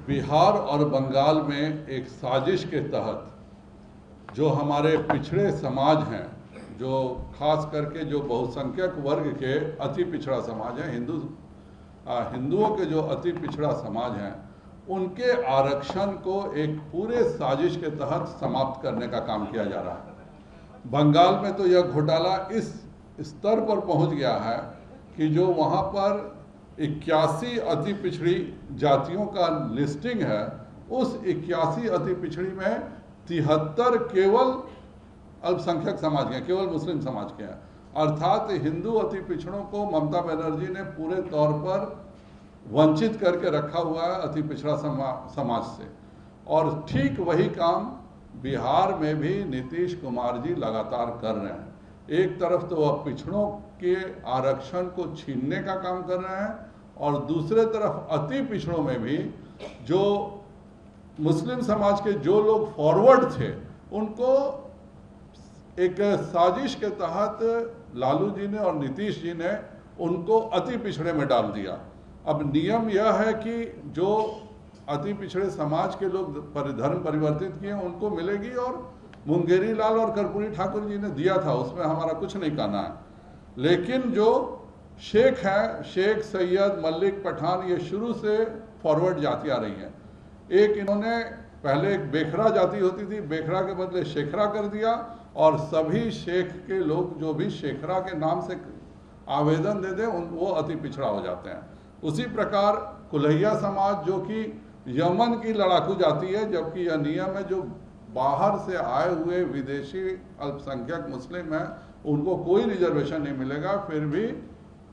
बिहार और बंगाल में एक साजिश के तहत जो हमारे पिछड़े समाज हैं, जो खास करके जो बहुसंख्यक वर्ग के अति पिछड़ा समाज है, हिंदुओं के जो अति पिछड़ा समाज हैं, उनके आरक्षण को एक पूरे साजिश के तहत समाप्त करने का काम किया जा रहा है। बंगाल में तो यह घोटाला इस स्तर पर पहुंच गया है कि जो वहां पर 81 अति पिछड़ी जातियों का लिस्टिंग है, उस 81 अति पिछड़ी में 73 केवल अल्पसंख्यक समाज के हैं, केवल मुस्लिम समाज के हैं। अर्थात हिंदू अति पिछड़ों को ममता बनर्जी ने पूरे तौर पर वंचित करके रखा हुआ है अति पिछड़ा समाज से। और ठीक वही काम बिहार में भी नीतीश कुमार जी लगातार कर रहे हैं। एक तरफ तो वह पिछड़ों के आरक्षण को छीनने का काम कर रहे हैं और दूसरे तरफ अति पिछड़ों में भी जो मुस्लिम समाज के जो लोग फॉरवर्ड थे, उनको एक साजिश के तहत लालू जी ने और नीतीश जी ने उनको अति पिछड़े में डाल दिया। अब नियम यह है कि जो अति पिछड़े समाज के लोग धर्म परिवर्तित किए उनको मिलेगी, और मुंगेरी लाल और कर्पूरी ठाकुर जी ने दिया था, उसमें हमारा कुछ नहीं कहना है। लेकिन जो शेख हैं, शेख, सैयद, मलिक, पठान, ये शुरू से फॉरवर्ड जाति आ रही हैं। एक इन्होंने पहले एक बेखरा जाति होती थी, बेखरा के बदले शेखरा कर दिया, और सभी शेख के लोग जो भी शेखरा के नाम से आवेदन दे दें वो अति पिछड़ा हो जाते हैं। उसी प्रकार कुल्हैया समाज जो कि यमन की लड़ाकू जाति है, जबकि यह नियम है जो बाहर से आए हुए विदेशी अल्पसंख्यक मुस्लिम हैं उनको कोई रिजर्वेशन नहीं मिलेगा, फिर भी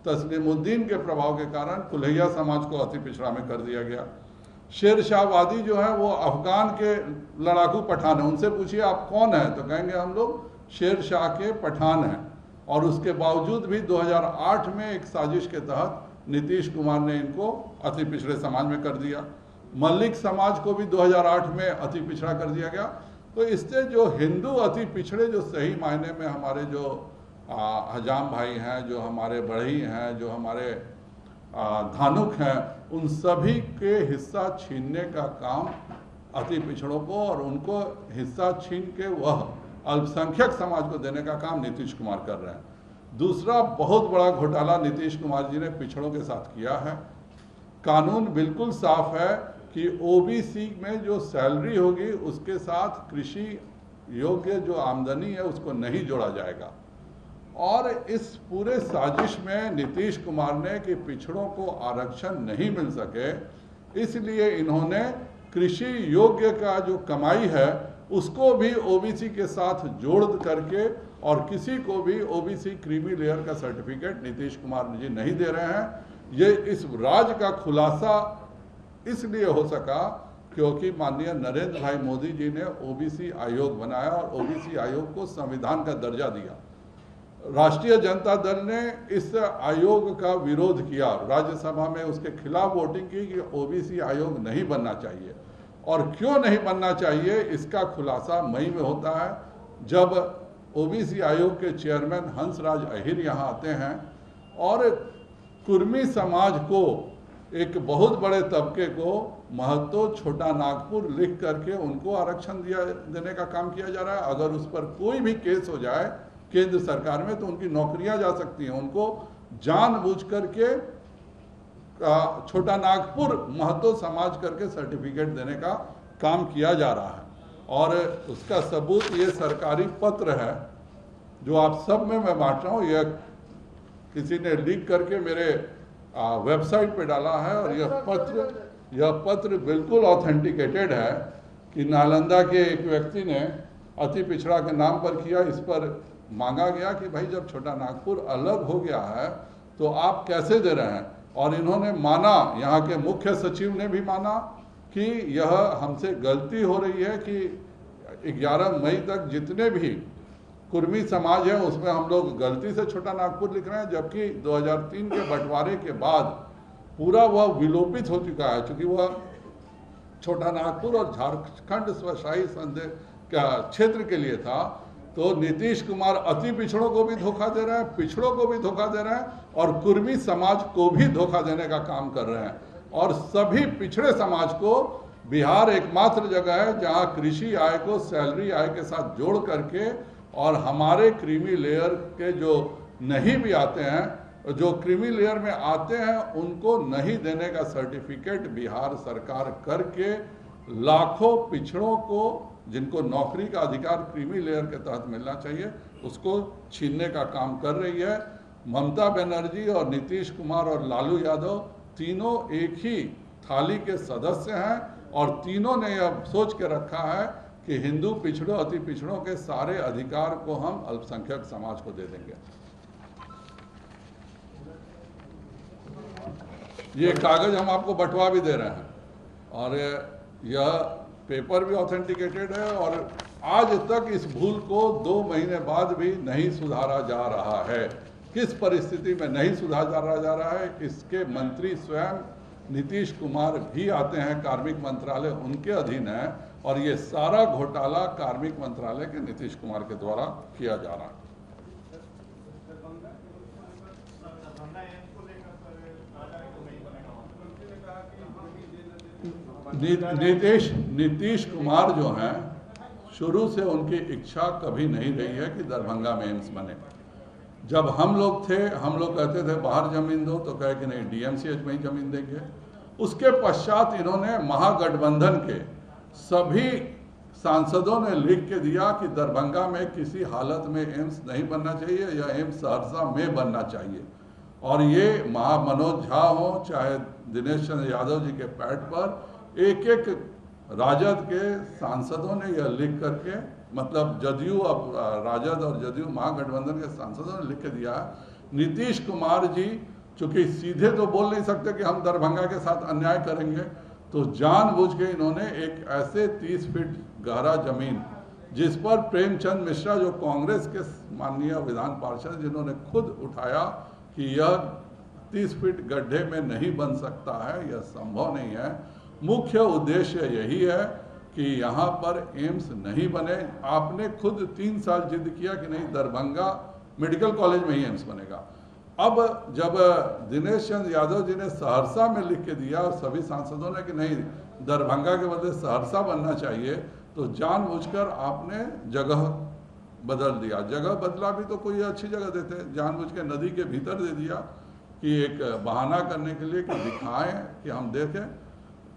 तस्लीमुद्दीन के प्रभाव के कारण कुल्हैया समाज को अति पिछड़ा में कर दिया गया। शेर शाहवादी जो है वो अफगान के लड़ाकू पठान है, उनसे पूछिए आप कौन है तो कहेंगे हम लोग शेर शाह के पठान हैं। और उसके बावजूद भी 2008 में एक साजिश के तहत नीतीश कुमार ने इनको अति पिछड़े समाज में कर दिया। मलिक समाज को भी 2008 में अति पिछड़ा कर दिया गया। तो इससे जो हिंदू अति पिछड़े, जो सही मायने में हमारे जो हजाम भाई हैं, जो हमारे बढ़ई हैं, जो हमारे धानुक हैं, उन सभी के हिस्सा छीनने का काम अति पिछड़ों को और उनको हिस्सा छीन के वह अल्पसंख्यक समाज को देने का काम नीतीश कुमार कर रहे हैं। दूसरा बहुत बड़ा घोटाला नीतीश कुमार जी ने पिछड़ों के साथ किया है। कानून बिल्कुल साफ है कि ओबीसी में जो सैलरी होगी उसके साथ कृषि योग्य जो आमदनी है उसको नहीं जोड़ा जाएगा। और इस पूरे साजिश में नीतीश कुमार ने कि पिछड़ों को आरक्षण नहीं मिल सके, इसलिए इन्होंने कृषि योग्य का जो कमाई है उसको भी ओबीसी के साथ जोड़ करके, और किसी को भी ओबीसी क्रीमी लेयर का सर्टिफिकेट नीतीश कुमार जी नहीं दे रहे हैं। ये इस राज का खुलासा इसलिए हो सका क्योंकि माननीय नरेंद्र भाई मोदी जी ने ओबीसी आयोग बनाया और ओबीसी आयोग को संविधान का दर्जा दिया। राष्ट्रीय जनता दल ने इस आयोग का विरोध किया, राज्यसभा में उसके खिलाफ वोटिंग की कि ओबीसी आयोग नहीं बनना चाहिए। और क्यों नहीं बनना चाहिए इसका खुलासा मई में होता है, जब ओबीसी आयोग के चेयरमैन हंसराज अहिर यहाँ आते हैं और कुर्मी समाज को, एक बहुत बड़े तबके को, महतो छोटा नागपुर लिख करके उनको आरक्षण देने का काम किया जा रहा है। अगर उस पर कोई भी केस हो जाए केंद्र सरकार में तो उनकी नौकरियां जा सकती हैं। उनको जानबूझ करके छोटा नागपुर महतो समाज करके सर्टिफिकेट देने का काम किया जा रहा है। और उसका सबूत ये सरकारी पत्र है जो आप सब में मैं बांट रहा हूँ। यह किसी ने लीक करके मेरे वेबसाइट पे डाला है, और यह पत्र बिल्कुल ऑथेंटिकेटेड है कि नालंदा के एक व्यक्ति ने अति पिछड़ा के नाम पर किया। इस पर मांगा गया कि भाई जब छोटा नागपुर अलग हो गया है तो आप कैसे दे रहे हैं। और इन्होंने माना, यहाँ के मुख्य सचिव ने भी माना कि यह हमसे गलती हो रही है कि 11 मई तक जितने भी कुर्मी समाज है उसमें हम लोग गलती से छोटा नागपुर लिख रहे हैं, जबकि 2003 के बंटवारे के बाद पूरा वह विलोपित हो चुका है। चूँकि वह छोटा नागपुर और झारखंड स्वशाही क्षेत्र के लिए था, तो नीतीश कुमार अति पिछड़ों को भी धोखा दे रहे हैं, पिछड़ों को भी धोखा दे रहे हैं और कुर्मी समाज को भी धोखा देने का काम कर रहे हैं। और सभी पिछड़े समाज को बिहार एकमात्र जगह है जहां कृषि आय को सैलरी आय के साथ जोड़ करके और हमारे क्रीमी लेयर के जो नहीं भी आते हैं, जो क्रीमी लेयर में आते हैं उनको नहीं देने का सर्टिफिकेट बिहार सरकार करके लाखों पिछड़ों को जिनको नौकरी का अधिकार क्रीमी लेयर के तहत मिलना चाहिए उसको छीनने का काम कर रही है। ममता बनर्जी और नीतीश कुमार और लालू यादव तीनों एक ही थाली के सदस्य हैं और तीनों ने यह सोच के रखा है कि हिंदू पिछड़ों अति पिछड़ों के सारे अधिकार को हम अल्पसंख्यक समाज को दे देंगे। ये कागज हम आपको बंटवा भी दे रहे हैं और यह पेपर भी ऑथेंटिकेटेड है और आज तक इस भूल को 2 महीने बाद भी नहीं सुधारा जा रहा है। किस परिस्थिति में नहीं सुधारा जा रहा है, इसके मंत्री स्वयं नीतीश कुमार भी आते हैं, कार्मिक मंत्रालय उनके अधीन है और ये सारा घोटाला कार्मिक मंत्रालय के नीतीश कुमार के द्वारा किया जा रहा है। नीतीश कुमार जो हैं शुरू से उनकी इच्छा कभी नहीं रही है कि दरभंगा में एम्स बने। जब हम लोग थे, हम लोग कहते थे बाहर जमीन दो, तो कहे कि नहीं डीएमसीएच में ही जमीन देंगे। उसके पश्चात इन्होंने महागठबंधन के सभी सांसदों ने लिख के दिया कि दरभंगा में किसी हालत में एम्स नहीं बनना चाहिए या एम्स सहरसा में बनना चाहिए। और ये मनोज झा हो चाहे दिनेश चंद्र यादव जी के पैड पर एक एक राजद के सांसदों ने यह लिख करके, मतलब जदयू अब राजद और जदयू महागठबंधन के सांसदों ने लिख के दिया। नीतीश कुमार जी चूंकि सीधे तो बोल नहीं सकते कि हम दरभंगा के साथ अन्याय करेंगे, तो जानबूझ के इन्होंने एक ऐसे 30 फीट गहरा जमीन जिस पर प्रेमचंद मिश्रा जो कांग्रेस के माननीय विधान पार्षद जिन्होंने खुद उठाया कि यह 30 फीट गड्ढे में नहीं बन सकता है, यह संभव नहीं है। मुख्य उद्देश्य यही है कि यहाँ पर एम्स नहीं बने। आपने खुद 3 साल जिद किया कि नहीं दरभंगा मेडिकल कॉलेज में ही एम्स बनेगा। अब जब दिनेश चंद्र यादव जी ने सहरसा में लिख के दिया और सभी सांसदों ने कि नहीं दरभंगा के बदले सहरसा बनना चाहिए, तो जानबूझकर आपने जगह बदल दिया। जगह बदला भी तो कोई अच्छी जगह देते, जानबूझ के नदी के भीतर दे दिया कि एक बहाना करने के लिए कि दिखाएं कि हम देखें।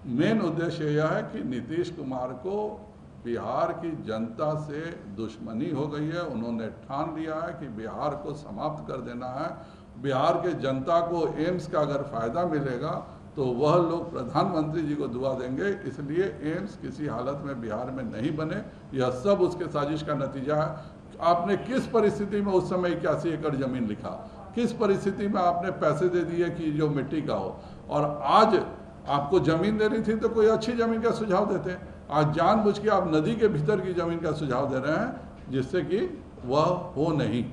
मेन उद्देश्य यह है कि नीतीश कुमार को बिहार की जनता से दुश्मनी हो गई है। उन्होंने ठान लिया है कि बिहार को समाप्त कर देना है। बिहार के जनता को एम्स का अगर फ़ायदा मिलेगा तो वह लोग प्रधानमंत्री जी को दुआ देंगे, इसलिए एम्स किसी हालत में बिहार में नहीं बने। यह सब उसके साजिश का नतीजा है। आपने किस परिस्थिति में उस समय 81 एकड़ ज़मीन लिखा, किस परिस्थिति में आपने पैसे दे दिए कि जो मिट्टी का हो, और आज आपको ज़मीन देनी थी तो कोई अच्छी ज़मीन का सुझाव देते। आज जानबूझ के आप नदी के भीतर की ज़मीन का सुझाव दे रहे हैं जिससे कि वह हो नहीं।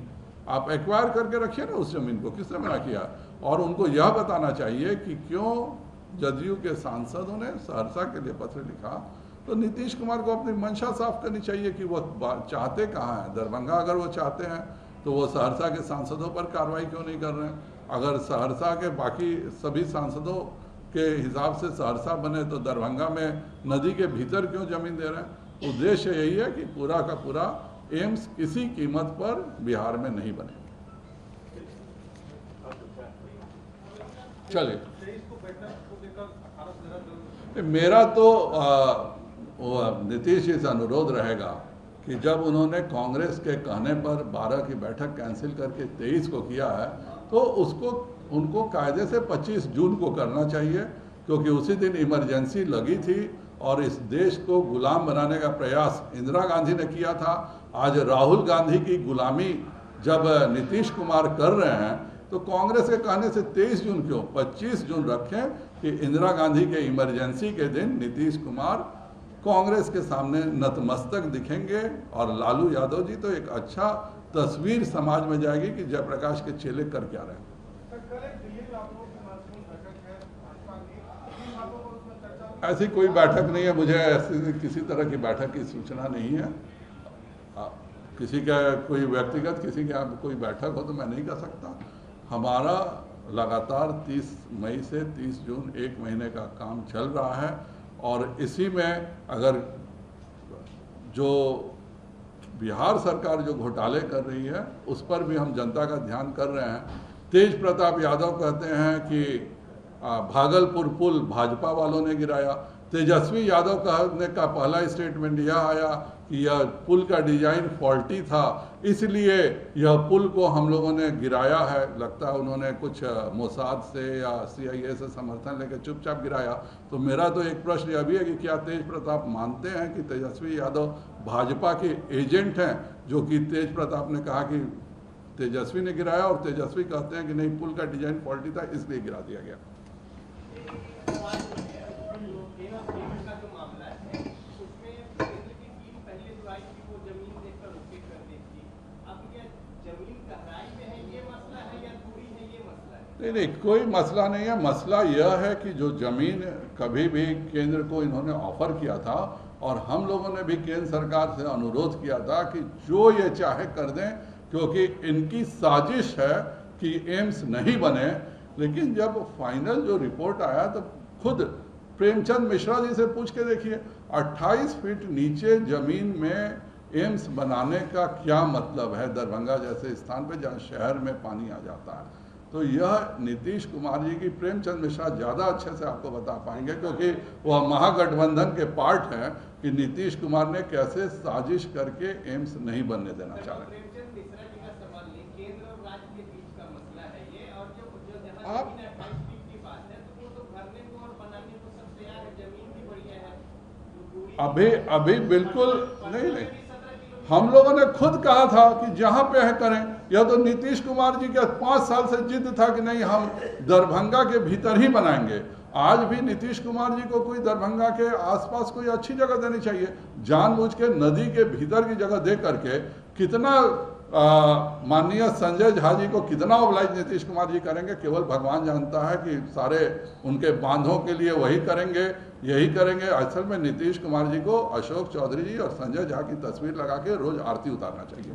आप एक्वायर करके रखिए ना उस ज़मीन को, किसने मना किया? और उनको यह बताना चाहिए कि क्यों जदयू के सांसदों ने सहरसा के लिए पत्र लिखा। तो नीतीश कुमार को अपनी मंशा साफ करनी चाहिए कि वो चाहते कहाँ हैं। दरभंगा अगर वो चाहते हैं तो वो सहरसा के सांसदों पर कार्रवाई क्यों नहीं कर रहे हैं? अगर सहरसा के बाकी सभी सांसदों के हिसाब से सहरसा बने तो दरभंगा में नदी के भीतर क्यों जमीन दे रहे हैं? उद्देश्य यही है कि पूरा का पूरा एम्स किसी कीमत पर बिहार में नहीं बने। चलिए, मेरा तो नीतीश जी से अनुरोध रहेगा कि जब उन्होंने कांग्रेस के कहने पर 12 की बैठक कैंसिल करके 23 को किया है तो उनको कायदे से 25 जून को करना चाहिए, क्योंकि उसी दिन इमरजेंसी लगी थी और इस देश को गुलाम बनाने का प्रयास इंदिरा गांधी ने किया था। आज राहुल गांधी की गुलामी जब नीतीश कुमार कर रहे हैं तो कांग्रेस के कहने से 23 जून क्यों, 25 जून रखें कि इंदिरा गांधी के इमरजेंसी के दिन नीतीश कुमार कांग्रेस के सामने नतमस्तक दिखेंगे और लालू यादव जी तो एक अच्छा तस्वीर समाज में जाएगी कि जयप्रकाश के चेले कर क्या रहे हैं। ऐसी कोई बैठक नहीं है, मुझे ऐसी किसी तरह की बैठक की सूचना नहीं है। किसी का कोई व्यक्तिगत किसी के कोई बैठक हो तो मैं नहीं कर सकता। हमारा लगातार 30 मई से 30 जून 1 महीने का काम चल रहा है और इसी में अगर जो बिहार सरकार जो घोटाले कर रही है उस पर भी हम जनता का ध्यान कर रहे हैं। तेज प्रताप यादव कहते हैं कि भागलपुर पुल भाजपा वालों ने गिराया। तेजस्वी यादव कहने का पहला स्टेटमेंट यह आया कि यह पुल का डिजाइन फॉल्टी था, इसलिए यह पुल को हम लोगों ने गिराया है। लगता है उन्होंने कुछ मोसाद से या CIA से समर्थन लेकर चुपचाप गिराया। तो मेरा तो एक प्रश्न यह भी है कि क्या तेज प्रताप मानते हैं कि तेजस्वी यादव भाजपा के एजेंट हैं, जो कि तेज प्रताप ने कहा कि तेजस्वी ने गिराया और तेजस्वी कहते हैं कि नहीं, पुल का डिजाइन फॉल्टी था इसलिए गिरा दिया गया। नहीं, कोई मसला नहीं है। मसला यह है कि जो ज़मीन कभी भी केंद्र को इन्होंने ऑफर किया था और हम लोगों ने भी केंद्र सरकार से अनुरोध किया था कि जो ये चाहे कर दें, क्योंकि इनकी साजिश है कि एम्स नहीं बने। लेकिन जब फाइनल जो रिपोर्ट आया तो खुद प्रेमचंद मिश्रा जी से पूछ के देखिए, 28 फीट नीचे ज़मीन में एम्स बनाने का क्या मतलब है दरभंगा जैसे स्थान पे जहाँ शहर में पानी आ जाता है। तो यह नीतीश कुमार जी की, प्रेमचंद मिश्रा ज़्यादा अच्छे से आपको बता पाएंगे क्योंकि वह महागठबंधन के पार्ट हैं, कि नीतीश कुमार ने कैसे साजिश करके एम्स नहीं बनने देना चाह रहे। अभी बिल्कुल नहीं, हम लोगों ने खुद कहा था कि जहां पे है करें। यह तो नीतीश कुमार जी के 5 साल से जिद था कि नहीं, हम दरभंगा के भीतर ही बनाएंगे। आज भी नीतीश कुमार जी को कोई दरभंगा के आसपास कोई अच्छी जगह देनी चाहिए। जानबूझ के नदी के भीतर की जगह दे करके कितना माननीय संजय झा जी को कितना ओबलाइज नीतीश कुमार जी करेंगे, केवल भगवान जानता है कि सारे उनके बांधों के लिए वही करेंगे, यही करेंगे। असल में नीतीश कुमार जी को अशोक चौधरी जी और संजय झा की तस्वीर लगा के रोज आरती उतारना चाहिए।